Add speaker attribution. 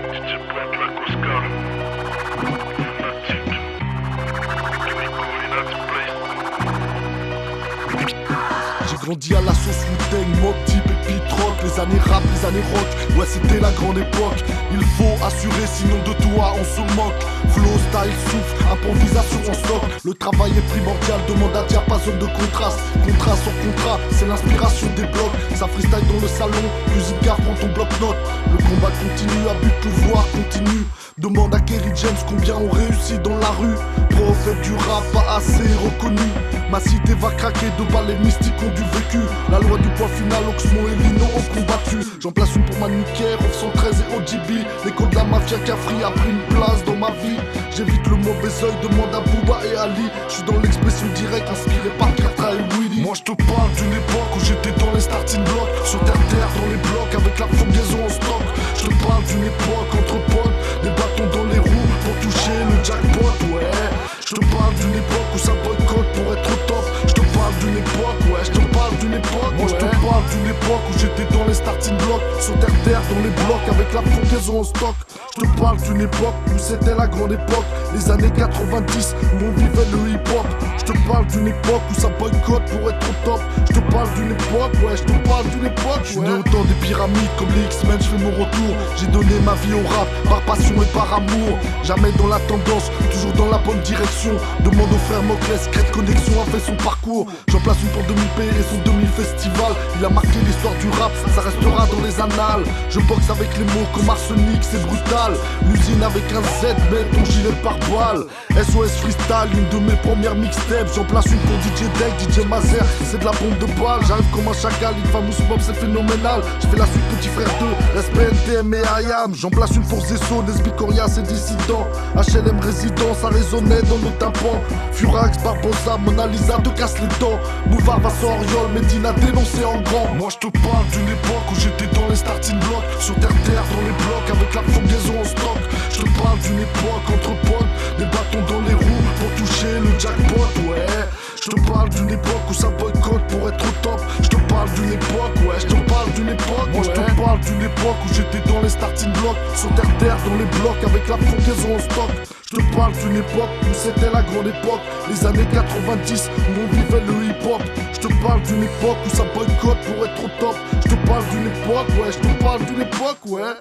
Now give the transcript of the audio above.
Speaker 1: DJ Brent, la Coscar, Lunatic, Chemical, United Place.
Speaker 2: J'ai grandi à la sauce Wu-Tang, Mob Deep et Pete Rock. Les années rap, les années rock, ouais c'était la grande époque. Il faut assurer sinon de toi on se moque. Flow, style, souffle, improvisation en stock. Le travail est primordial, demande un diapason de contraste. Contrat sur contrat, c'est l'inspiration des blocs. Ça freestyle dans le salon, cuisine car prends ton bloc-notes. Le combat continue, à but de pouvoir continue. Demande à Kerry James combien on réussit dans la rue. Prophète du rap, pas assez reconnu. Ma cité va craquer, de balles les mystiques ont du vécu. La loi du point final, Oxmo et Lino ont combattu. J'en place une pour Manuker, Off 113 et OGB. L'écho de la mafia Cafri a pris une place dans ma vie. J'évite le mauvais oeil, demande à Booba et Ali. J'suis dans l'expression directe, inspiré par Katra et Willy. Moi j'te parle d'une époque où j'étais dans les starting blocks. Sur terre dans les blocs avec la fougaison en stock. J'te parle d'une époque entre potes, des bâtons dans les roues pour toucher le jackpot, ouais. J'te parle d'une époque où ça boycotte pour être au top. J'te parle d'une époque, ouais, j'te parle d'une époque. Moi j'te parle d'une époque où j'étais dans les starting blocks. Sur terre dans les blocs avec la fougaison en stock. J'te parle d'une époque où c'était la grande époque. Les années 90 où on vivait le hip-hop. J'te parle d'une époque où ça boycotte pour être au top. J'te parle d'une époque, ouais, j'te parle d'une époque. J'suis né au temps des pyramides comme les X-Men, j'fais mon retour. J'ai donné ma vie au rap, par passion et par amour. Jamais dans la tendance, toujours dans la bonne direction. Demande au frère Moclès, Crête Connexion a fait son parcours. J'en place une pour demi-P et son demi-festival. Il a marqué l'histoire du rap, ça restera dans les annales. Je boxe avec les mots comme arsenic, c'est brutal. L'usine avec un Z, mais ton gilet par balle. SOS Freestyle, une de mes premières mixtapes. J'en place une pour DJ Deck, DJ Mazer, c'est de la bombe de balle. J'arrive comme un chacal, une famous mob, c'est phénoménal. Je fais la suite petit frère 2, SPNTM et IAM. J'en place une pour Zesso, Nesby Coria, c'est dissident. HLM résident, ça résonnait dans nos tympans. Furax, Barbosa, Mona Lisa te casse les dents. Bouvard, Vincent Auriol, Medina dénoncé en grand. Moi je te parle d'une époque où j'étais dans les starting blocks. Sur terre dans les blocs avec la fougaison en stock. Je te parle d'une époque entre potes, des bâtons dans les roues pour toucher le jackpot, ouais. Je te parle d'une époque où ça boycotte pour être au top. Je te parle d'une époque, ouais, je te parle d'une époque. Moi je te parle d'une époque où j'étais dans les starting blocks. Sur terre dans les blocs avec la fougaison en stock. Je te parle d'une époque où c'était la grande époque. Les années 90 où on vivait le hip-hop. Je te parle d'une époque où ça boycotte pour être au top. Je te parle d'une époque, ouais, je te parle d'une époque, ouais.